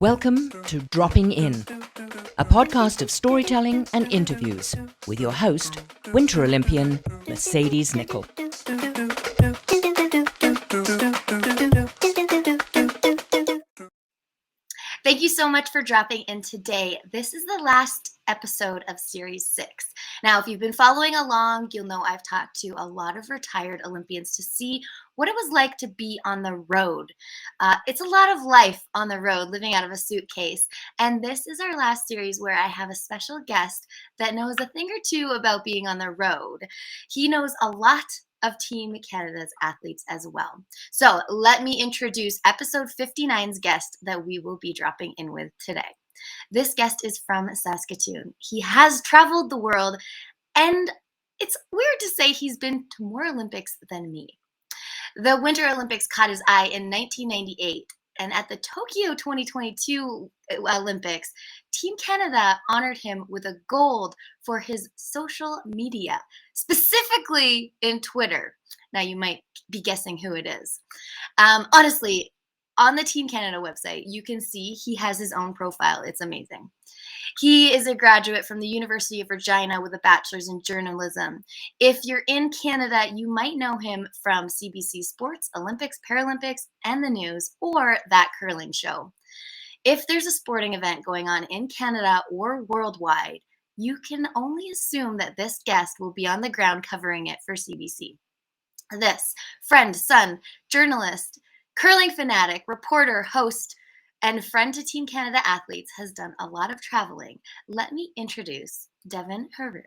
Welcome to Dropping In, a podcast of storytelling and interviews with your host, Winter Olympian Mercedes Nichol. Thank you so much for dropping in today. This is the last episode of Series 6. Now, if you've been following along, you'll know I've talked to a lot of retired Olympians to see what it was like to be on the road. It's a lot of life on the road, living out of a suitcase. And this is our last series where I have a special guest that knows a thing or two about being on the road. He knows a lot of Team Canada's athletes as well. So let me introduce episode 59's guest that we will be dropping in with today. This guest is from Saskatoon. He has traveled the world, and it's weird to say he's been to more Olympics than me. The Winter Olympics caught his eye in 1998, and at the Tokyo 2022 Olympics, Team Canada honored him with a gold for his social media, specifically in Twitter. Now, you might be guessing who it is. Honestly, on the Team Canada website, you can see he has his own profile. It's amazing. He is a graduate from the University of Regina with a bachelor's in journalism. If you're in Canada, you might know him from CBC Sports, Olympics, Paralympics, and the news, or That Curling Show. If there's a sporting event going on in Canada or worldwide, you can only assume that this guest will be on the ground covering it for CBC. This friend, son, journalist, curling fanatic, reporter, host, and friend to Team Canada athletes has done a lot of traveling. Let me introduce Devin Heroux.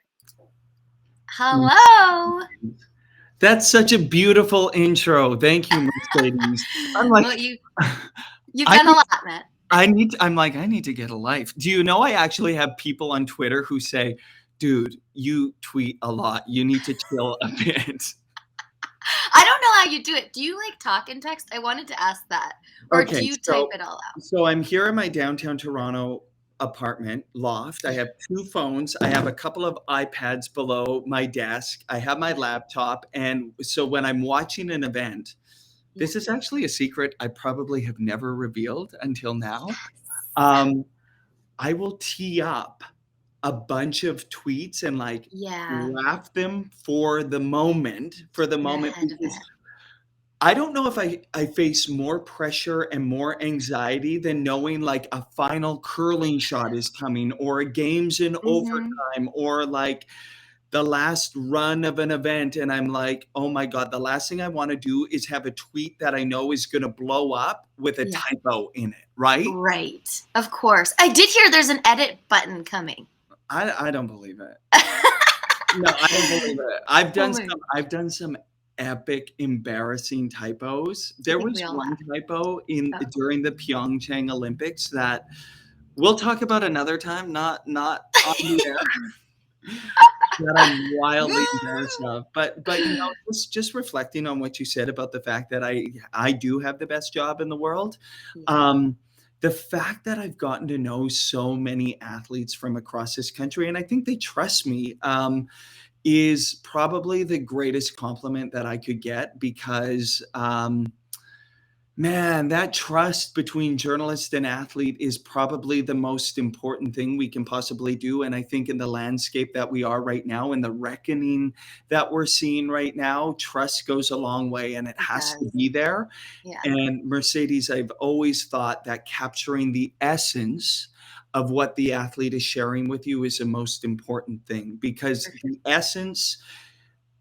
Hello. That's such a beautiful intro. Thank you, Mercedes. I'm like, well, you've done a lot, Matt. I need to get a life. Do you know I actually have people on Twitter who say, dude, you tweet a lot. You need to chill a bit. I don't know how you do it. Do you talk and text? I wanted to ask that. Or do you type it all out? So I'm here in my downtown Toronto apartment loft. I have two phones. I have a couple of iPads below my desk. I have my laptop. And so when I'm watching an event, this is actually a secret I probably have never revealed until now. I will tee up a bunch of tweets and laugh them for the moment. Because I don't know if I face more pressure and more anxiety than knowing a final curling shot is coming, or a game's in overtime, or the last run of an event. And I'm like, oh my God, the last thing I want to do is have a tweet that I know is going to blow up with a typo in it, right? Right. Of course. I did hear there's an edit button coming. I don't believe it. No, I don't believe it. I've done some epic, embarrassing typos. There was one typo during the Pyeongchang Olympics that we'll talk about another time, not on the air. That I'm wildly embarrassed of. But just reflecting on what you said about the fact that I do have the best job in the world. The fact that I've gotten to know so many athletes from across this country, and I think they trust me, is probably the greatest compliment that I could get, because man, that trust between journalist and athlete is probably the most important thing we can possibly do. And I think in the landscape that we are right now, and the reckoning that we're seeing right now, trust goes a long way, and it has to be there. Yeah. And Mercedes, I've always thought that capturing the essence of what the athlete is sharing with you is the most important thing, because the essence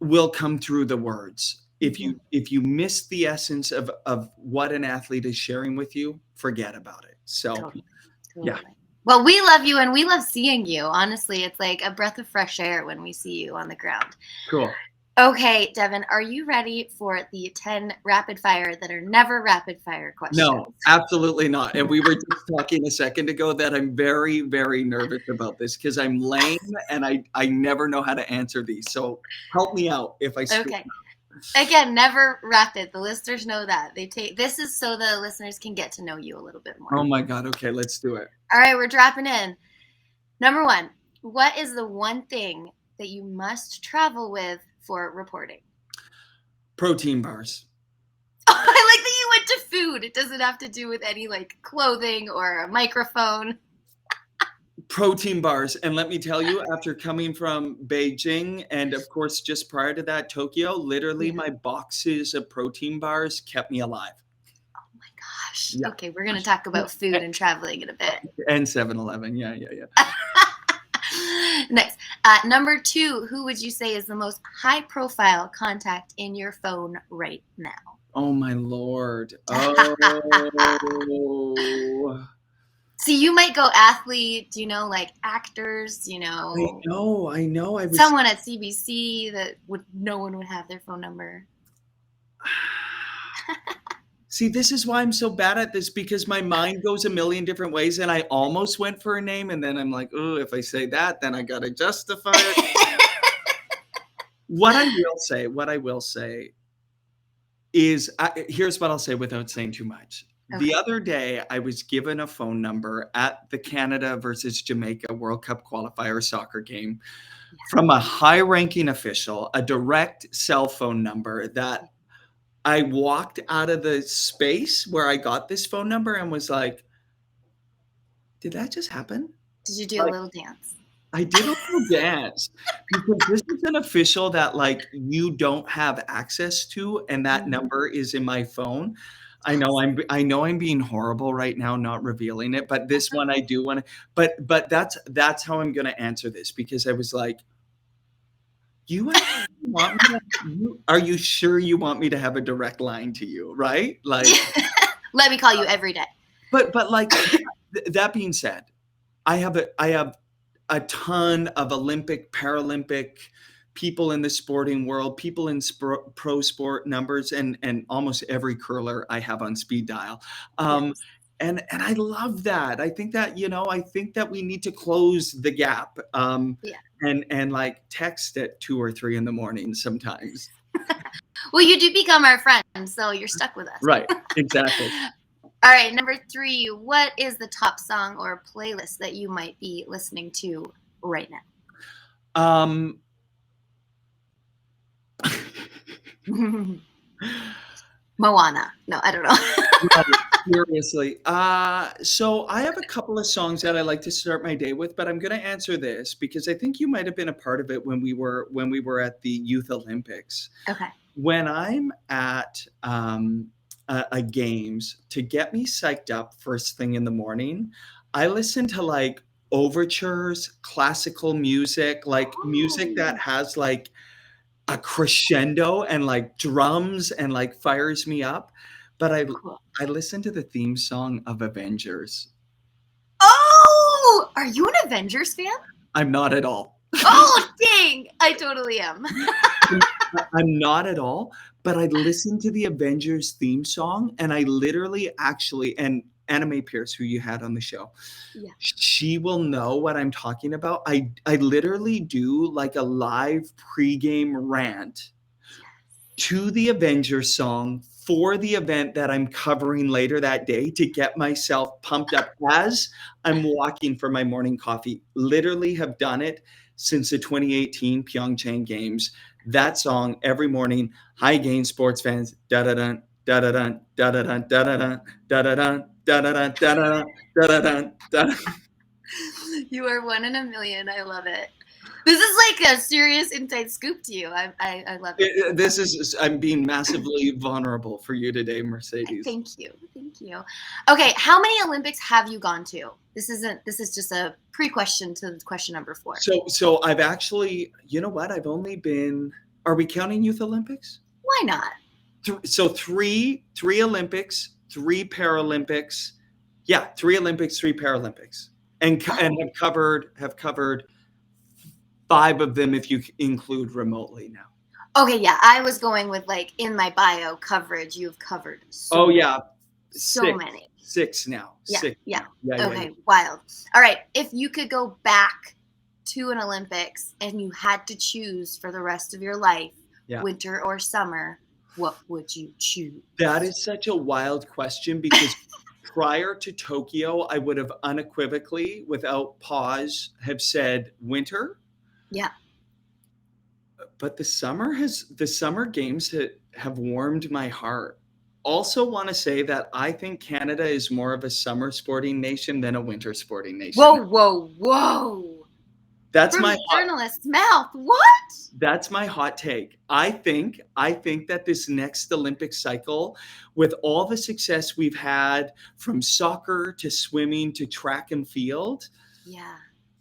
will come through the words. If you miss the essence of what an athlete is sharing with you, forget about it. So, totally. Yeah. Well, we love you, and we love seeing you. Honestly, it's like a breath of fresh air when we see you on the ground. Cool. Okay, Devin, are you ready for the 10 rapid fire that are never rapid fire questions? No, absolutely not. And we were just talking a second ago that I'm very, very nervous about this, because I'm lame and I never know how to answer these. So help me out if I screw up. Again, never rapid. The listeners know that. This is so the listeners can get to know you a little bit more. Oh my God. Okay, let's do it. All right, we're dropping in. Number 1, what is the one thing that you must travel with for reporting? Protein bars. Oh, I like that you went it to food. It doesn't have to do with any like clothing or a microphone. Protein bars. And let me tell you, after coming from Beijing and of course just prior to that, Tokyo, literally my boxes of protein bars kept me alive. Oh my gosh. Yeah. Okay, we're going to talk about food and traveling in a bit. And 7-Eleven. Yeah. Next. Number 2, who would you say is the most high profile contact in your phone right now? Oh my Lord. Oh. See, you might go athlete, like actors, I know. I was someone at CBC that no one would have their phone number. See, this is why I'm so bad at this, because my mind goes a million different ways, and I almost went for a name, and then I'm like, oh, if I say that, then I got to justify it. What I will say is, here's what I'll say without saying too much. Okay. The other day, I was given a phone number at the Canada versus Jamaica World Cup qualifier soccer game from a high-ranking official, a direct cell phone number that I walked out of the space where I got this phone number and was like, did that just happen? Did you do a little dance? I did a little dance, because this is an official that you don't have access to, and that number is in my phone. I know I'm being horrible right now, not revealing it, but this one I do want to. But that's how I'm going to answer this, because I was like, are you sure you want me to have a direct line to you, right? Like, let me call you every day. But that being said, I have a ton of Olympic, Paralympic people in the sporting world, people in pro sport numbers, and almost every curler I have on speed dial. And I love that. I think that, we need to close the gap. And like text at 2 or 3 in the morning sometimes. Well, you do become our friend, so you're stuck with us. Right, exactly. All right, number 3, what is the top song or playlist that you might be listening to right now? Moana. No, I don't know. Seriously. So I have a couple of songs that I like to start my day with, but I'm going to answer this because I think you might have been a part of it when we were at the Youth Olympics. Okay. When I'm at a games, to get me psyched up first thing in the morning, I listen to overtures, classical music, music that has a crescendo and drums and fires me up. But I listen to the theme song of Avengers. Oh, are you an Avengers fan? I'm not at all. Oh, dang. I totally am. I'm not at all, but I listen to the Avengers theme song, and I literally and Anna Mae Pierce, who you had on the show, she will know what I'm talking about. I literally do a live pregame rant to the Avengers song for the event that I'm covering later that day to get myself pumped up as I'm walking for my morning coffee. Literally have done it since the 2018 Pyeongchang Games. That song every morning. Hi, Gain sports fans. Da da da da da da da da da da da da da da da da da. You are one in a million. I love it. This is a serious inside scoop to you. I love it. I'm being massively vulnerable for you today, Mercedes. Thank you. Okay, how many Olympics have you gone to? This is just a pre-question to question number 4. So I've actually, you know what? I've only been. Are we counting Youth Olympics? Why not? So three Olympics, 3 Paralympics. Yeah, 3 Olympics, 3 Paralympics, and have covered 5 of them if you include remotely now. Okay, yeah, I was going with in my bio coverage. You've covered. So many. 6 now. Yeah, 6. Yeah. Okay, yeah. Wild. All right, if you could go back to an Olympics and you had to choose for the rest of your life, winter or summer, what would you choose? That is such a wild question because prior to Tokyo, I would have unequivocally, without pause, have said winter. Yeah. But the summer games have warmed my heart also want to say that I think Canada is more of a summer sporting nation than a winter sporting nation. Whoa. That's From my the journalist's mouth. What? That's my hot take. I think that this next Olympic cycle, with all the success we've had from soccer to swimming to track and field, Yeah.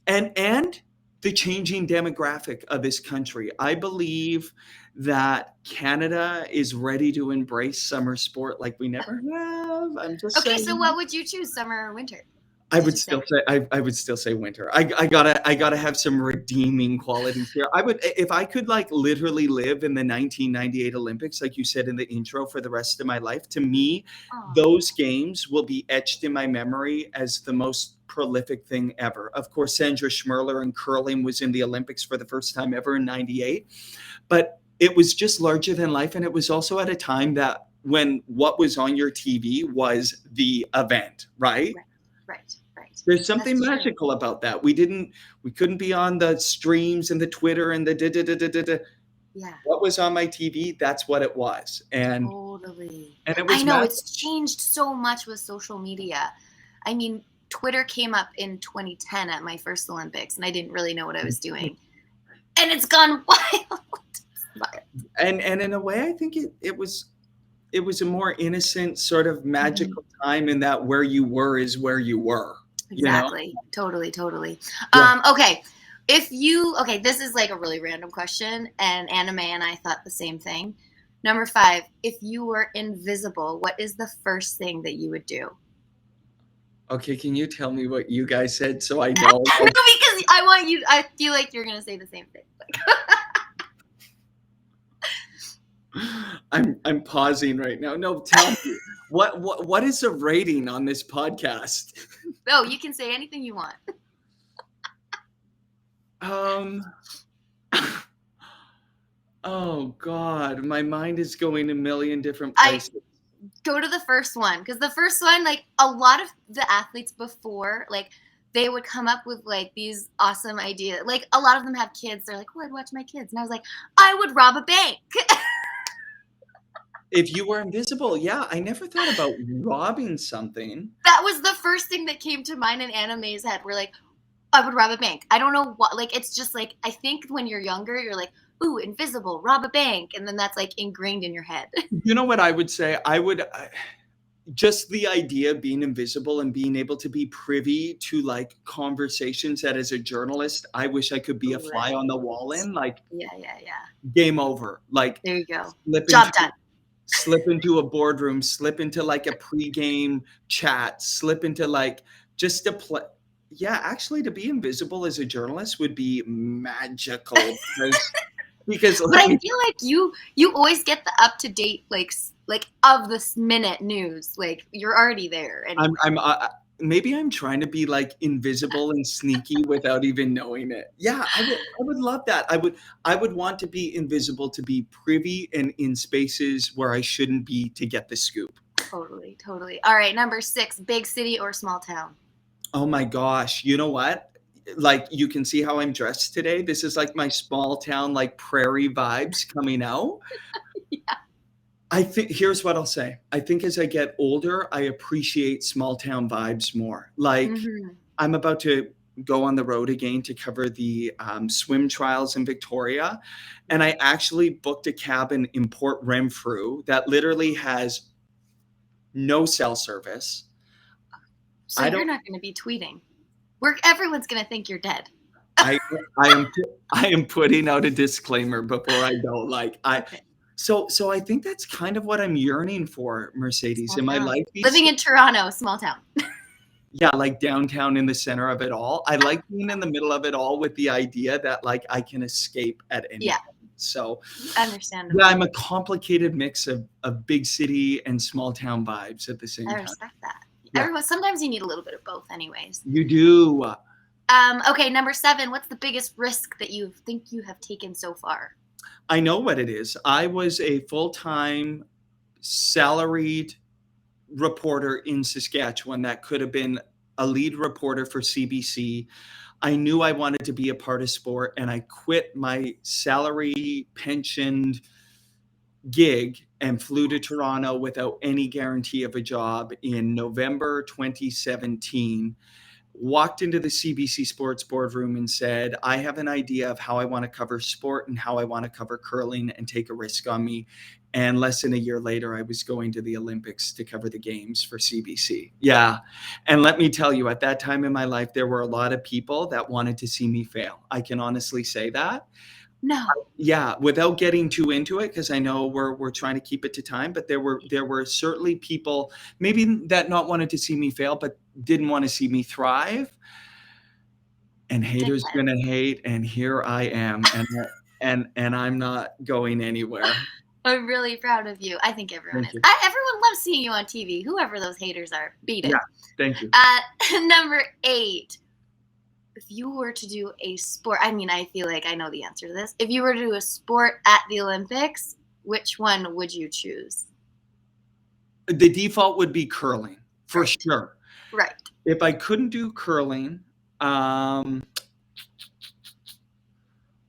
and the changing demographic of this country, I believe that Canada is ready to embrace summer sport like we never have. I'm just Okay, saying. so what would you choose, summer or winter? I Did would you still say? say I would still say winter. I gotta have some redeeming qualities here. I would, if I could like literally live in the 1998 Olympics, like you said in the intro, for the rest of my life. To me, Oh, those games will be etched in my memory as the most prolific thing ever. Of course, Sandra Schmirler in curling was in the Olympics for the first time ever in '98, but it was just larger than life, and it was also at a time that when what was on your TV was the event, right? right. There's something That's true. magical about that. We couldn't be on the streams and the Twitter and the da da da da da da. Yeah. What was on my TV, that's what it was. And Totally. it I was know magic. it's changed so much with social media. I mean, Twitter came up in 2010 at my first Olympics, and I didn't really know what I was doing. And it's gone wild. And in a way, I think it was a more innocent, sort of magical time, in that where you were is where you were. You know? Exactly. Totally. Yeah. Okay. Okay, this is like a really random question, and Anime and I thought the same thing. Number 5, if you were invisible, what is the first thing that you would do? Okay, can you tell me what you guys said so I No, know? because I feel like you're going to say the same thing. I'm pausing right now. No, tell me what is the rating on this podcast? No, you can say anything you want. Oh God, my mind is going a million different I places. go to the first one, because the first one, like a lot of the athletes before, like they would come up with like these awesome ideas. Like a lot of them have kids. They're like, "Oh, I'd watch my kids," and I was like, "I would rob a bank." If you were invisible, yeah, I never thought about robbing something. That was the first thing that came to mind in Anime's head. We're like, I would rob a bank. I don't know what. Like, it's just like, I think when you're younger, you're like, ooh, invisible, rob a bank, and then that's like ingrained in your head. You know what I would say? Just the idea of being invisible and being able to be privy to like conversations that, as a journalist, I wish I could be a fly on the wall in. Like, Yeah. game over. Like, There you go. slip Job into done. slip into a boardroom, slip into like a pregame chat, slip into like just to play. Yeah, actually, to be invisible as a journalist would be magical, because But I feel like you always get the up to date like of this minute news. Like you're already there. And I'm maybe I'm trying to be like invisible and sneaky without even knowing it. Yeah, I would love that. I would want to be invisible, to be privy and in spaces where I shouldn't be, to get the scoop. totally. All right, number 6, big city or small town? Oh my gosh, you know what? Like, you can see how I'm dressed today. This is like my small town, like prairie vibes coming out. Yeah. I think here's what I'll say. I think as I get older, I appreciate small town vibes more. Like, Mhm. I'm about to go on the road again to cover the swim trials in Victoria. And I actually booked a cabin in Port Renfrew that literally has no cell service. So I you're don't, not going to be tweeting. Everyone's going to think you're dead. I am putting out a disclaimer before I go. Like, Okay. so I think that's kind of what I'm yearning for, Mercedes, Small in my town. life. Living in Toronto, small town. Yeah, like downtown in the center of it all. I like being in the middle of it all, with the idea that like I can escape at any Yeah. point. So Understandable. yeah, I'm a complicated mix of big city and small town vibes at the same I time. respect that. Yeah. Sometimes you need a little bit of both anyways. You do. Okay, number 7, what's the biggest risk that you think you have taken so far? I know what it is. I was a full-time salaried reporter in Saskatchewan that could have been a lead reporter for CBC. I knew I wanted to be a part of sport, and I quit my salary pensioned gig and flew to Toronto without any guarantee of a job in November 2017. Walked into the CBC Sports boardroom and said, I have an idea of how I want to cover sport and how I want to cover curling and take a risk on me. And less than a year later, I was going to the Olympics to cover the games for CBC. Yeah. And let me tell you, at that time in my life, there were a lot of people that wanted to see me fail. I can honestly say that. No. Yeah, without getting too into it, because I know we're trying to keep it to time, but there were certainly people maybe that not wanted to see me fail, but didn't want to see me thrive. And haters gonna hate, and here I am, and I'm not going anywhere. I'm really proud of you. I think everyone Thank is. you. Everyone loves seeing you on TV. Whoever those haters are, beat it. Yeah, thank you. Number 8. If you were to do a sport, I mean, I feel like I know the answer to this. If you were to do a sport at the Olympics, which one would you choose? The default would be curling, for Right. sure. Right. If I couldn't do curling,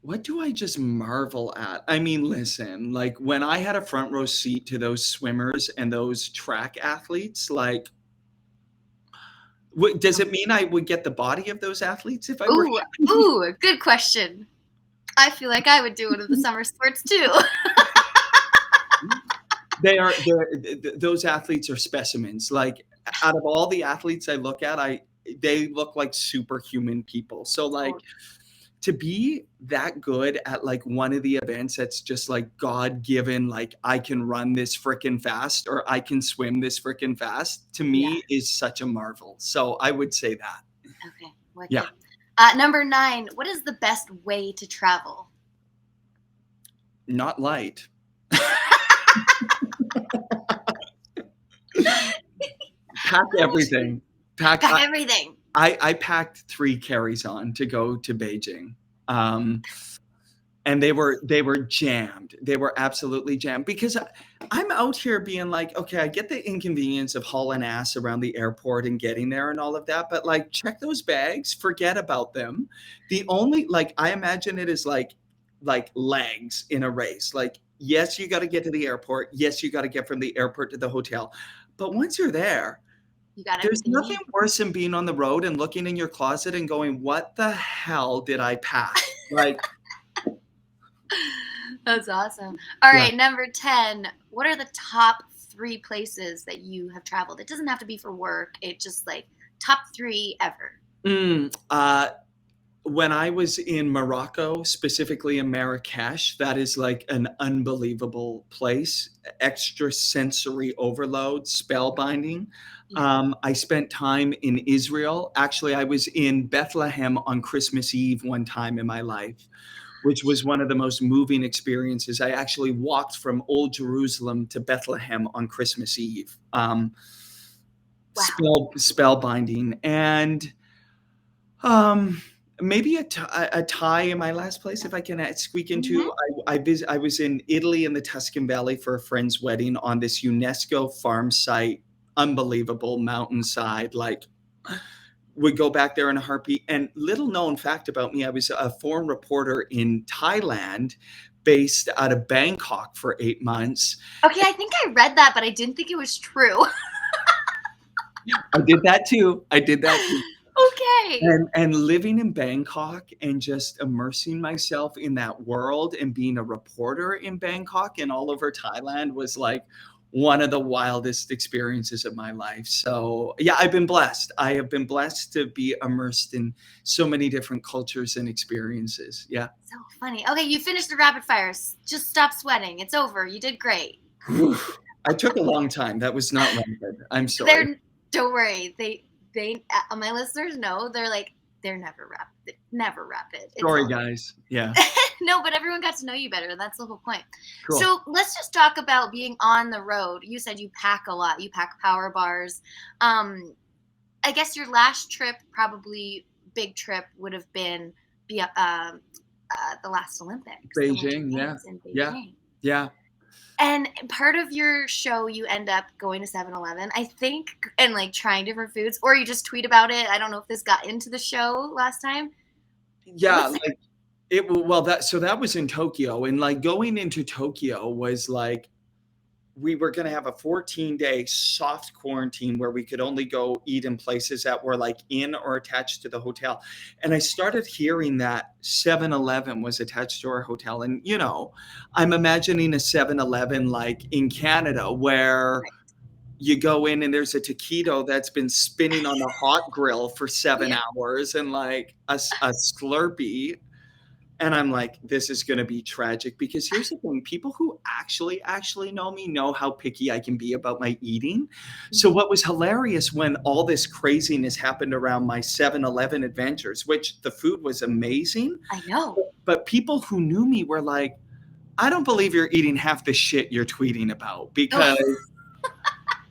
what do I just marvel at? I mean, listen, like when I had a front row seat to those swimmers and those track athletes, like, does it mean I would get the body of those athletes if I were? Ooh, good question. I feel like I would do one of the summer sports too. Those athletes are specimens. Like out of all the athletes I look at, they look like superhuman people. So like to be that good at like one of the events that's just like God-given, like I can run this freaking fast or I can swim this freaking fast, to me is such a marvel. So I would say that. Okay. Wicked. Yeah. Number 9, what is the best way to travel? Not light. Pack everything. Pack everything. I packed 3 carries-on to go to Beijing. And they were jammed. They were absolutely jammed because I'm out here being like, okay, I get the inconvenience of hauling ass around the airport and getting there and all of that, but like check those bags, forget about them. The only, like, I imagine it is like legs in a race. Like, yes, you got to get to the airport. Yes, you got to get from the airport to the hotel. But once you're there, there's nothing worse than being on the road and looking in your closet and going, what the hell did I pack? Like, that's awesome. All right, number 10. What are the top 3 places that you have traveled? It doesn't have to be for work. It's just like top 3 ever. When I was in Morocco, specifically in Marrakesh, that is like an unbelievable place. Extra sensory overload, spellbinding. I spent time in Israel. Actually, I was in Bethlehem on Christmas Eve one time in my life, which was one of the most moving experiences. I actually walked from Old Jerusalem to Bethlehem on Christmas Eve. Spellbinding. And maybe a tie in my last place, if I can squeak into. I was in Italy in the Tuscan Valley for a friend's wedding on this UNESCO farm site, unbelievable mountainside, like would go back there in a heartbeat. And little known fact about me, I was a foreign reporter in Thailand based out of Bangkok for 8 months. Okay, I think I read that, but I didn't think it was true. I did that too. Okay. And living in Bangkok and just immersing myself in that world and being a reporter in Bangkok and all over Thailand was like one of the wildest experiences of my life. So yeah, I've been blessed. I have been blessed to be immersed in so many different cultures and experiences. Yeah. So funny. Okay, you finished the rapid fires. Just stop sweating. It's over. You did great. I took a long time. That was not rapid. I'm sorry. Don't worry. They my listeners know, they're never rapid. Sorry, guys. Yeah. No, but everyone got to know you better. That's the whole point. Cool. So let's just talk about being on the road. You said you pack a lot. You pack power bars. I guess your last trip, probably big trip, would have been the last Olympics. Beijing, yeah. And part of your show, you end up going to 7-Eleven, I think, and like trying different foods, or you just tweet about it. I don't know if this got into the show last time. Yeah, That was in Tokyo, and, like, going into Tokyo was, like, we were gonna have a 14-day soft quarantine where we could only go eat in places that were, like, in or attached to the hotel, and I started hearing that 7-Eleven was attached to our hotel, and, I'm imagining a 7-Eleven, like, in Canada where Right. you go in and there's a taquito that's been spinning on the hot grill for 7 Yeah. hours and, like, a Slurpee, and I'm like, "This is gonna be tragic," because here's the thing, people who actually know me know how picky I can be about my eating. So Mhm. what was hilarious when all this craziness happened around my 7-Eleven adventures, which the food was amazing, I know. but people who knew me were like, "I don't believe you're eating half the shit you're tweeting about," because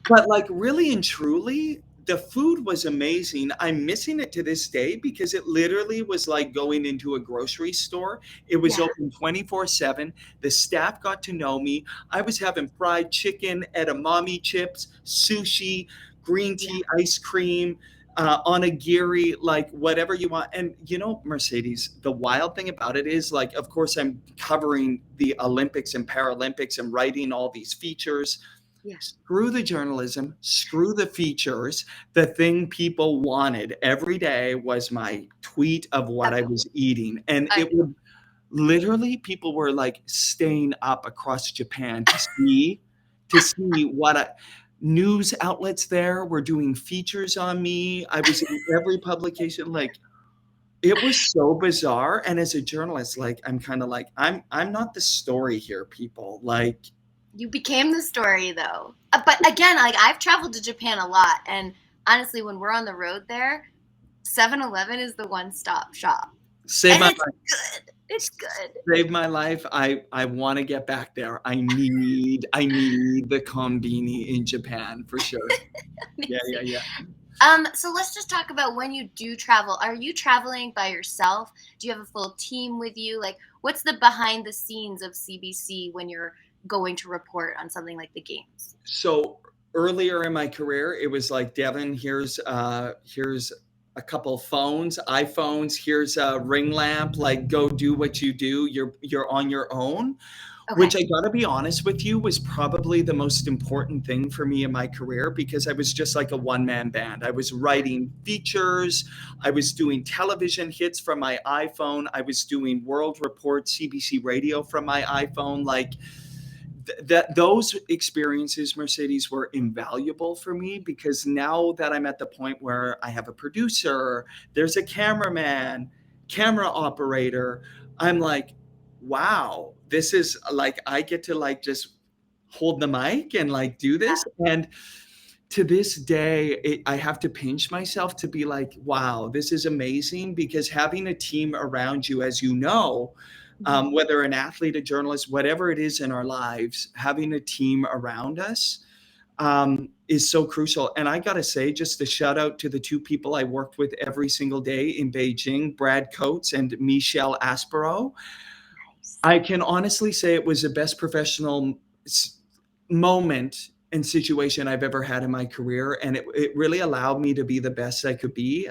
but, like, really and truly, the food was amazing. I'm missing it to this day because it literally was like going into a grocery store. It was Yeah. open 24/7. The staff got to know me. I was having fried chicken, edamame chips, sushi, green Yeah. tea, ice cream, onigiri, like, whatever you want. And, Mercedes, the wild thing about it is, like, of course, I'm covering the Olympics and Paralympics and writing all these features. Yeah. Screw the journalism, screw the features. The thing people wanted every day was my tweet of what I Absolutely. was eating. And I it would literally, people were like staying up across Japan to see news outlets there were doing features on me. I was in every publication. Like, it was so bizarre. And as a journalist, like, I'm kind of like, I'm not the story here, people. Like, You became the story, though. But again, like I've traveled to Japan a lot, and honestly, when we're on the road there, 7-Eleven is the one-stop shop, save and my it's life. good. It's good. Saved my life. I wanna get back there. I need the konbini in Japan for sure. Yeah, yeah, Amazing. yeah. So let's just talk about when you do travel. Are you traveling by yourself? Do you have a full team with you? Like, what's the behind the scenes of CBC when you're going to report on something like the games? So, earlier in my career, it was like, "Devin, here's a couple phones, iPhones, here's a ring lamp, like, go do what you do. You're on your own." Okay. Which I gotta be honest with you was probably the most important thing for me in my career because I was just like a one-man band. I was writing features, I was doing television hits from my iPhone, I was doing World Report, CBC Radio from my iPhone, like, that those experiences, Mercedes, were invaluable for me because now that I'm at the point where I have a producer, there's a cameraman, camera operator, I'm like, wow, this is like I get to like just hold the mic and like do Yeah. this. And to this day, I have to pinch myself to be like, wow, this is amazing because having a team around you, as you know, Mhm. whether an athlete, a journalist, whatever it is in our lives, having a team around us is so crucial. And I got to say, just a shout out to the two people I worked with every single day in Beijing, Brad Coates and Michelle Aspero. Nice. I can honestly say it was the best professional moment and situation I've ever had in my career. And it really allowed me to be the best I could be.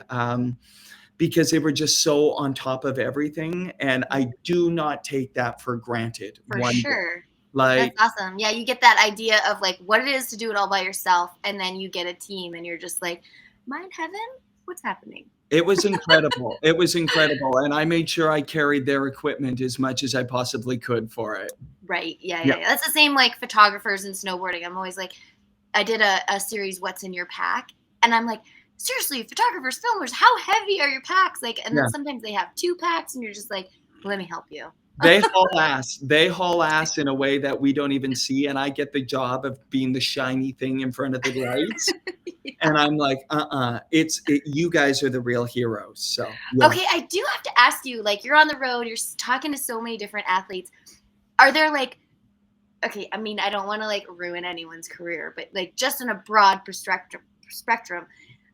Because they were just so on top of everything, and I do not take that for granted For one bit. sure. That's Like, awesome. Yeah, you get that idea of like what it is to do it all by yourself, and then you get a team, and you're just like, "Am I in heaven? What's happening?" it was incredible. It was incredible, and I made sure I carried their equipment as much as I possibly could for it. Right. Yeah, Yeah. yeah, yeah. That's the same like photographers and snowboarding. I'm always like, I did a series, What's in Your Pack? And I'm like, seriously, photographers, filmers, how heavy are your packs? Like, and then Yeah. sometimes they have two packs, and you're just like, let me help you. They haul ass. They haul ass in a way that we don't even see, and I get the job of being the shiny thing in front of the lights, and I'm like, you guys are the real heroes." So, yeah. Okay, I do have to ask you, like, you're on the road, you're talking to so many different athletes. Are there like, okay, I mean, I don't want to like ruin anyone's career, but like just in a broad spectrum,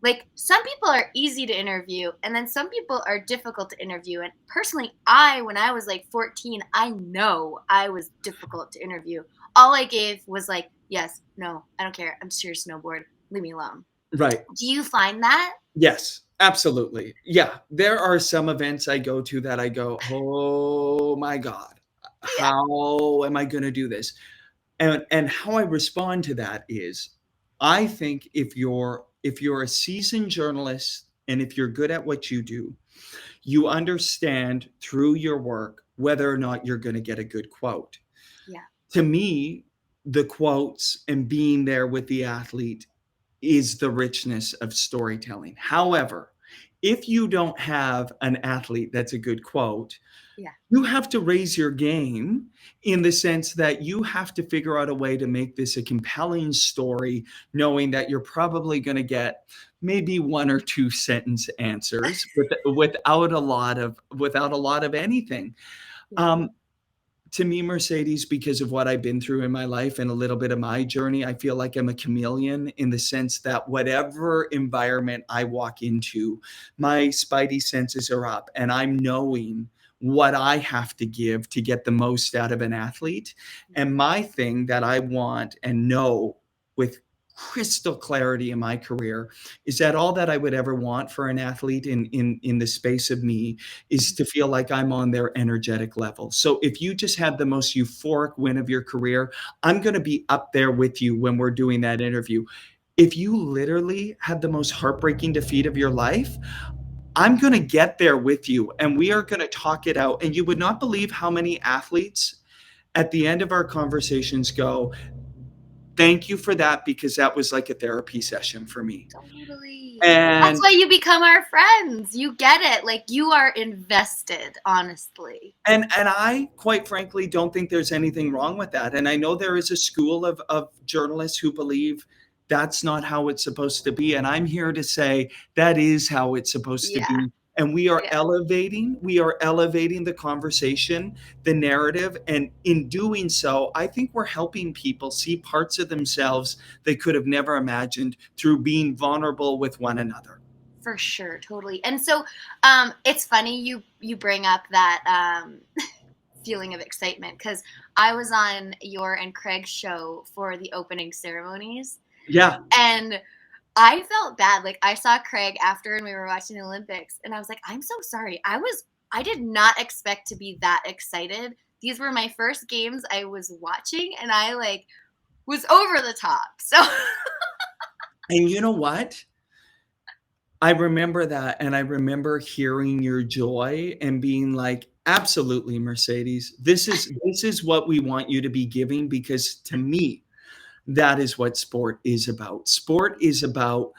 like some people are easy to interview and then some people are difficult to interview. And personally, when I was like 14, I know I was difficult to interview. All I gave was like, yes, no, I don't care. I'm just here to snowboard. Leave me alone. Right. Do you find that? Yes, absolutely. Yeah, there are some events I go to that I go, "Oh my god, Yeah. how am I gonna do this?" And how I respond to that is, I think if you're a seasoned journalist and if you're good at what you do, you understand through your work whether or not you're gonna get a good quote. Yeah. To me, the quotes and being there with the athlete is the richness of storytelling. However, if you don't have an athlete that's a good quote, Yeah. you have to raise your game in the sense that you have to figure out a way to make this a compelling story, knowing that you're probably going to get maybe one or two sentence answers without a lot of anything. Yeah. Um, to me, Mercedes, because of what I've been through in my life and a little bit of my journey, I feel like I'm a chameleon in the sense that whatever environment I walk into, my spidey senses are up and I'm knowing what I have to give to get the most out of an athlete. And my thing that I want and know with crystal clarity in my career is that all that I would ever want for an athlete in the space of me is to feel like I'm on their energetic level. So if you just had the most euphoric win of your career, I'm going to be up there with you when we're doing that interview. If you literally had the most heartbreaking defeat of your life, I'm going to get there with you and we are going to talk it out. And you would not believe how many athletes at the end of our conversations go, "Thank you for that because that was like a therapy session for me." Totally. That's And why you become our friends. You get it. Like you are invested, honestly. And I, quite frankly, don't think there's anything wrong with that. And I know there is a school of journalists who believe that's not how it's supposed to be. And I'm here to say that is how it's supposed to Yeah. be. And we are Yeah. elevating the conversation, the narrative. And in doing so, I think we're helping people see parts of themselves they could have never imagined through being vulnerable with one another. For sure, totally. And so it's funny you bring up that feeling of excitement because I was on your and Craig's show for the opening ceremonies Yeah. and I felt bad. Like I saw Craig after and we were watching the Olympics and I was like, I'm so sorry. I did not expect to be that excited. These were my first games I was watching and I like was over the top. So And you know what? I remember that, and I remember hearing your joy and being like, "Absolutely, Mercedes. This is what we want you to be giving," because to me, that is what sport is about. Sport is about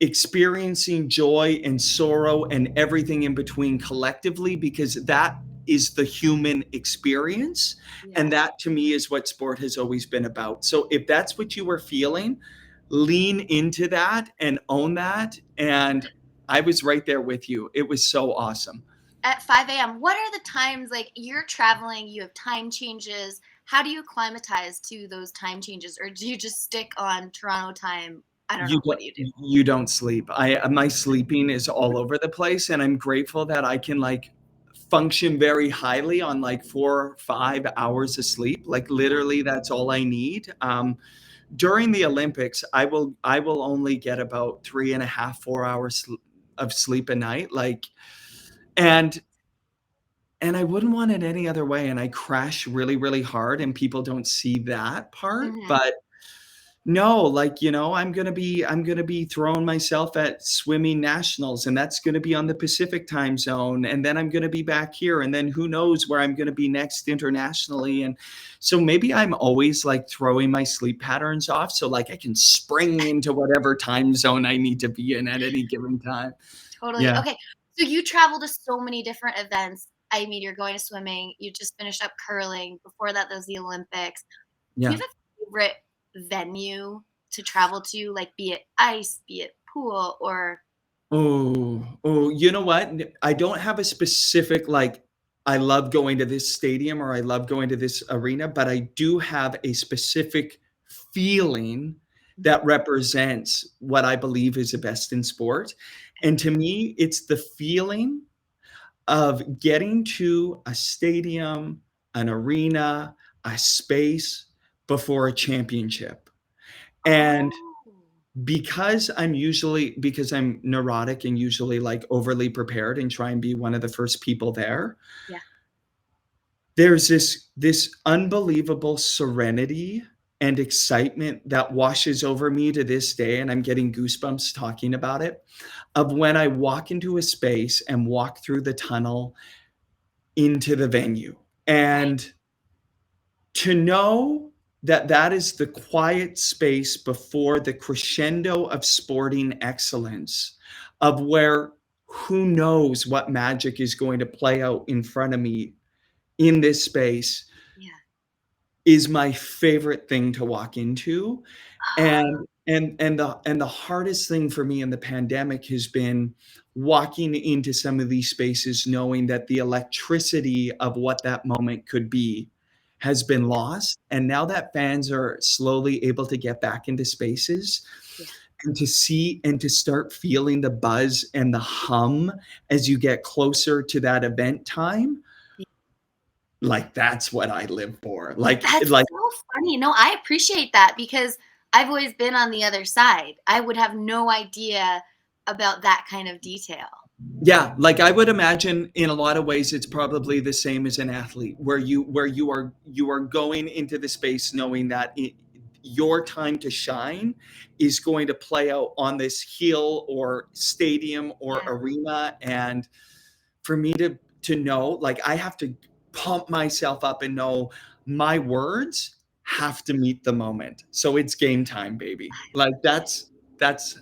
experiencing joy and sorrow and everything in between collectively because that is the human experience, yeah, and that to me is what sport has always been about. So if that's what you were feeling, lean into that and own that, and I was right there with you. It was so awesome. at 5 a.m. What are the times like you're traveling, you have time changes? How do you acclimatize to those time changes? Or do you just stick on Toronto time? I don't You know. What don't do you do? you don't sleep. My sleeping is all over the place, and I'm grateful that I can, like, function very highly on, like, 4 or 5 hours of sleep. Like, literally, that's all I need. During the Olympics, I will only get about 3 and a half, 4 hours of sleep a night, like, and I wouldn't want it any other way, and I crash really, really hard, and people don't see that part, Hmm. but no, like, I'm gonna be throwing myself at swimming nationals, and that's gonna be on the Pacific time zone, and then I'm gonna be back here, and then who knows where I'm gonna be next internationally, and so maybe I'm always, like, throwing my sleep patterns off so, like, I can spring into whatever time zone I need to be in at any given time. Totally. Yeah, Okay. So you travel to so many different events. I mean, you're going to swimming. You just finished up curling. Before that, there's the Olympics. Do you yeah. have a favorite venue to travel to? Like, be it ice, be it pool, or Oh, you know what? I don't have a specific, like, I love going to this stadium or I love going to this arena, but I do have a specific feeling that represents what I believe is the best in sport. And to me, it's the feeling of getting to a stadium, an arena, a space before a championship. And oh. because I'm neurotic and usually like overly prepared and try and be one of the first people there. Yeah. There's this unbelievable serenity and excitement that washes over me to this day, and I'm getting goosebumps talking about it, of when I walk into a space and walk through the tunnel into the venue. And to know that that is the quiet space before the crescendo of sporting excellence, of where who knows what magic is going to play out in front of me in this space, Yeah. is my favorite thing to walk into. Ah, And the hardest thing for me in the pandemic has been walking into some of these spaces knowing that the electricity of what that moment could be has been lost, and now that fans are slowly able to get back into spaces yeah. and to see and to start feeling the buzz and the hum as you get closer to that event time, like, that's what I live for. That's so funny. No, I appreciate that because I've always been on the other side. I would have no idea about that kind of detail. Yeah, like I would imagine in a lot of ways it's probably the same as an athlete where you are going into the space knowing that your time to shine is going to play out on this hill or stadium or Yeah. arena. And for me to know, like, I have to pump myself up and know my words have to meet the moment. So it's game time, baby. Like that's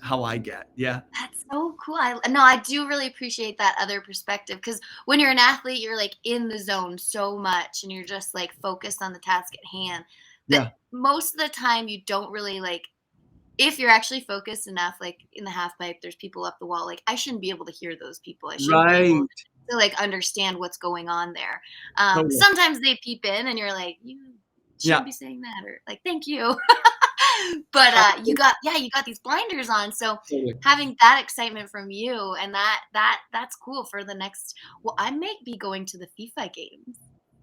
how I get. Yeah. That's so cool. I do really appreciate that other perspective because when you're an athlete, you're like in the zone so much and you're just like focused on the task at hand that Yeah. most of the time you don't really like if you're actually focused enough, like in the half pipe, there's people up the wall. Like I shouldn't be able to hear those people. I shouldn't be able Right. to like understand what's going on there. Totally. Sometimes they peep in and you're like, you shouldn't Yeah. be saying that or like thank you. But you got these blinders on. So Totally. having that excitement from you and that's cool for the next well, I may be going to the FIFA games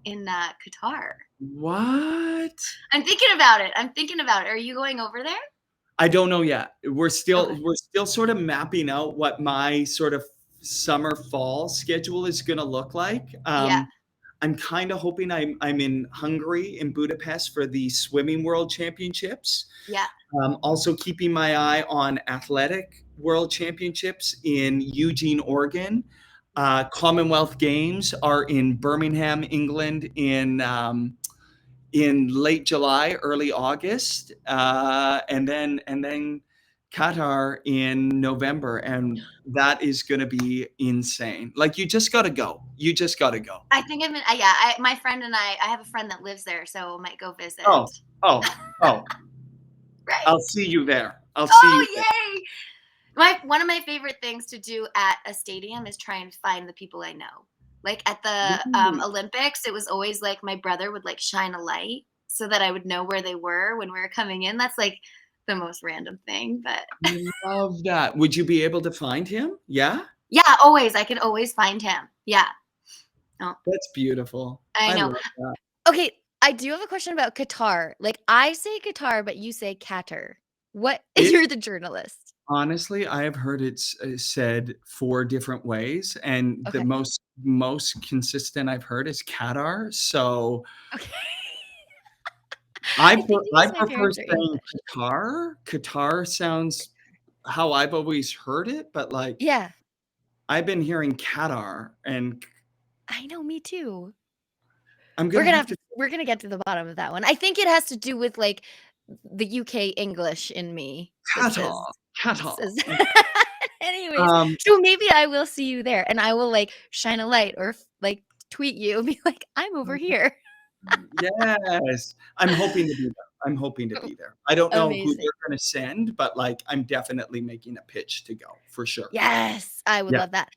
in Qatar. What? I'm thinking about it. Are you going over there? I don't know yet. Okay. We're still sort of mapping out what my sort of summer fall schedule is going to look like. Yeah. I'm kind of hoping I'm in Hungary in Budapest for the swimming world championships. Yeah. Also keeping my eye on athletic world championships in Eugene, Oregon. Commonwealth Games are in Birmingham, England in late July, early August, and then Qatar in November, and that is going to be insane. Like you just got to go. You just got to go. I think I'm in, yeah, my friend and I have a friend that lives there, so I might go visit. Oh, oh, oh! Right. I'll see you there. I'll see you Oh, there. yay! One of my favorite things to do at a stadium is try and find the people I know. Like at the Really? Olympics, it was always like my brother would like shine a light so that I would know where they were when we were coming in. That's like the most random thing, but I love that. Would you be able to find him? Yeah, yeah, always. I could always find him. Yeah. Oh, that's beautiful. I I know. love that. Okay, I do have a question about Qatar. Like I say Qatar, but you say Qatar. What? It You're the journalist. Honestly, I have heard it's said 4 different ways, and the Okay. most consistent I've heard is Qatar. So Okay. I I think I because my prefer parents are saying English. Qatar. Qatar sounds how I've always heard it, but, like, Yeah, I've been hearing Qatar, and I know, me too. I'm We're gonna gonna have have to to we're gonna get to the bottom of that one. I think it has to do with like the UK English in me that says Qatar, Qatar. says anyways, Um, so maybe I will see you there and I will like shine a light or like tweet you and be like, I'm over here. yes, I'm hoping to be there. I'm hoping to be there. I don't know who Amazing. they're gonna send, but, like, I'm definitely making a pitch to go for sure. Yes, I would Yeah. love that.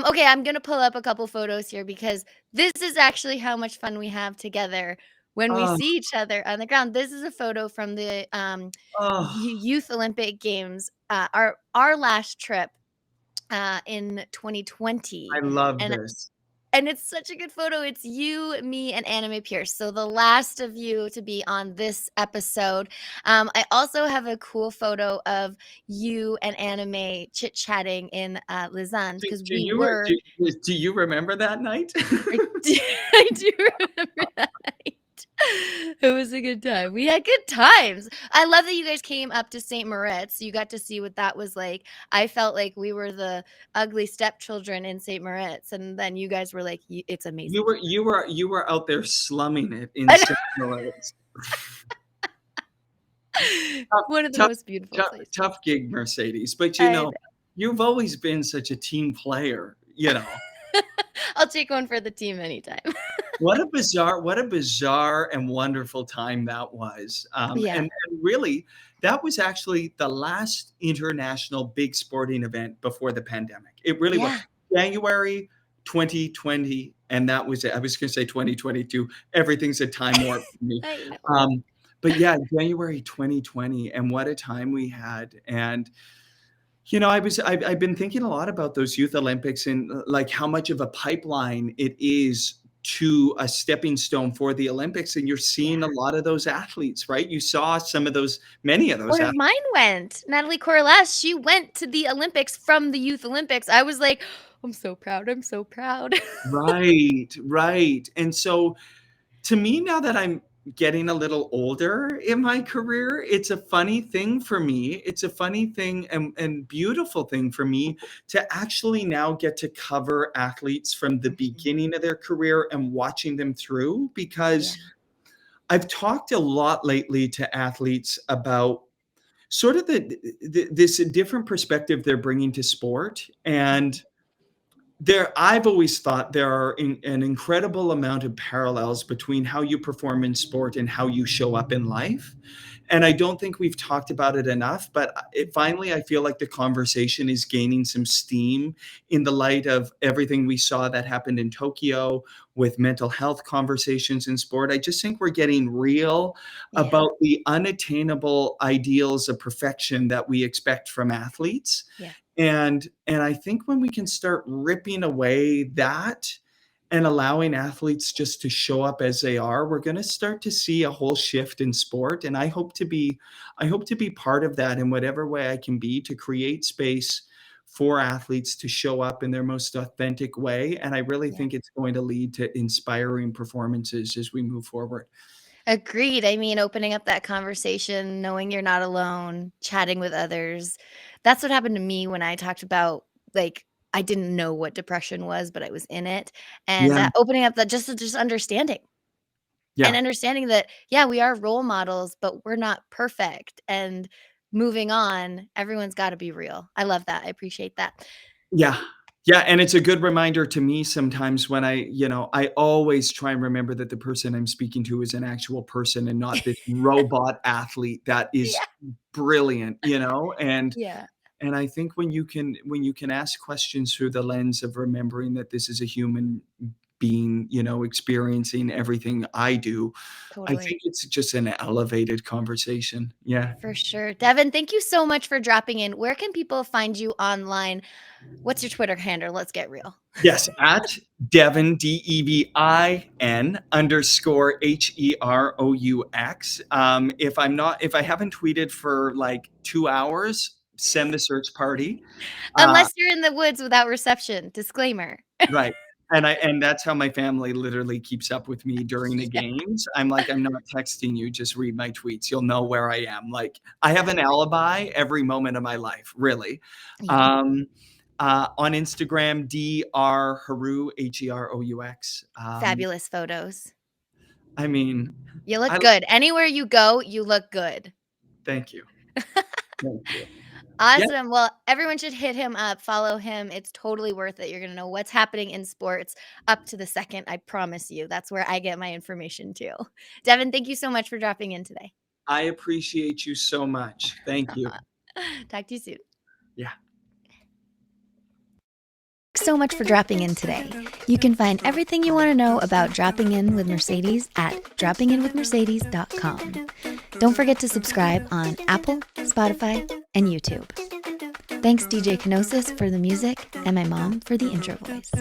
Okay, I'm gonna pull up a couple photos here because this is actually how much fun we have together when we Oh, see each other on the ground. This is a photo from the oh, Youth Olympic Games, our last trip in I 2020, love and this. And it's such a good photo. It's you, me, and Anime Pierce. So the last of you to be on this episode. I also have a cool photo of you and Anime chit-chatting in Lausanne because we were. Do you remember that night? I do remember that night. It was a good time. We had good times. I love that you guys came up to St. Moritz. You got to see what that was like. I felt like we were the ugly stepchildren in St. Moritz, and then you guys were like, "It's amazing." You were out there slumming it in St. Moritz. One of the most beautiful places. Tough gig, Mercedes. But you've always been such a team player. I'll take one for the team anytime. What a bizarre and wonderful time that was. And really, that was actually the last international big sporting event before the pandemic. It really was January 2020, and that was it. I was going to say 2022. Everything's a time warp for me. But yeah, January 2020, and what a time we had. And I've been thinking a lot about those Youth Olympics and like how much of a pipeline it is to a stepping stone for the Olympics. And you're seeing a lot of those athletes, right? You saw many of those Where athletes. mine went. Natalie Corrales, she went to the Olympics from the Youth Olympics. I was like, I'm so proud. I'm so proud. Right. And so to me, now that I'm getting a little older in my career, it's a funny thing for me. It's a funny thing and beautiful thing for me to actually now get to cover athletes from the beginning of their career and watching them through, because I've talked a lot lately to athletes about sort of this different perspective they're bringing to sport. And I've always thought there are an incredible amount of parallels between how you perform in sport and how you show up in life. And I don't think we've talked about it enough, but finally, I feel like the conversation is gaining some steam in the light of everything we saw that happened in Tokyo with mental health conversations in sport. I just think we're getting real about the unattainable ideals of perfection that we expect from athletes. Yeah. And I think when we can start ripping away that and allowing athletes just to show up as they are, we're going to start to see a whole shift in sport. And I hope to be part of that in whatever way I can be, to create space for athletes to show up in their most authentic way. And I really think it's going to lead to inspiring performances as we move forward. Agreed. I mean, opening up that conversation, knowing you're not alone, chatting with others. That's what happened to me when I talked about, like, I didn't know what depression was, but I was in it. And that opening up that just understanding. And understanding that, we are role models, but we're not perfect. And moving on, everyone's got to be real. I love that. I appreciate that. Yeah. And it's a good reminder to me sometimes when I always try and remember that the person I'm speaking to is an actual person and not this robot athlete that is brilliant, and I think when you can ask questions through the lens of remembering that this is a human being, experiencing everything I do, Totally. I think it's just an elevated conversation. Yeah. For sure. Devin, thank you so much for dropping in. Where can people find you online? What's your Twitter handle? Let's get real. Yes, at Devin, DEVIN _HEROUX. If I haven't tweeted for like 2 hours, send the search party. Unless you're in the woods without reception. Disclaimer. Right. And that's how my family literally keeps up with me during the games. I'm like, I'm not texting you, just read my tweets. You'll know where I am. Like, I have an alibi every moment of my life, really. On Instagram, Dr. Heroux, HEROUX. Fabulous photos. I mean, you look good. Anywhere you go, you look good. Thank you. Thank you. Awesome. Yeah. Well, everyone should hit him up, follow him. It's totally worth it. You're going to know what's happening in sports up to the second. I promise you. That's where I get my information too. Devin, thank you so much for dropping in today. I appreciate you so much. Thank you. Talk to you soon. Yeah. Thanks so much for dropping in today. You can find everything you want to know about Dropping In with Mercedes at droppinginwithmercedes.com. Don't forget to subscribe on Apple, Spotify, and YouTube. Thanks DJ Kenosis for the music and my mom for the intro voice.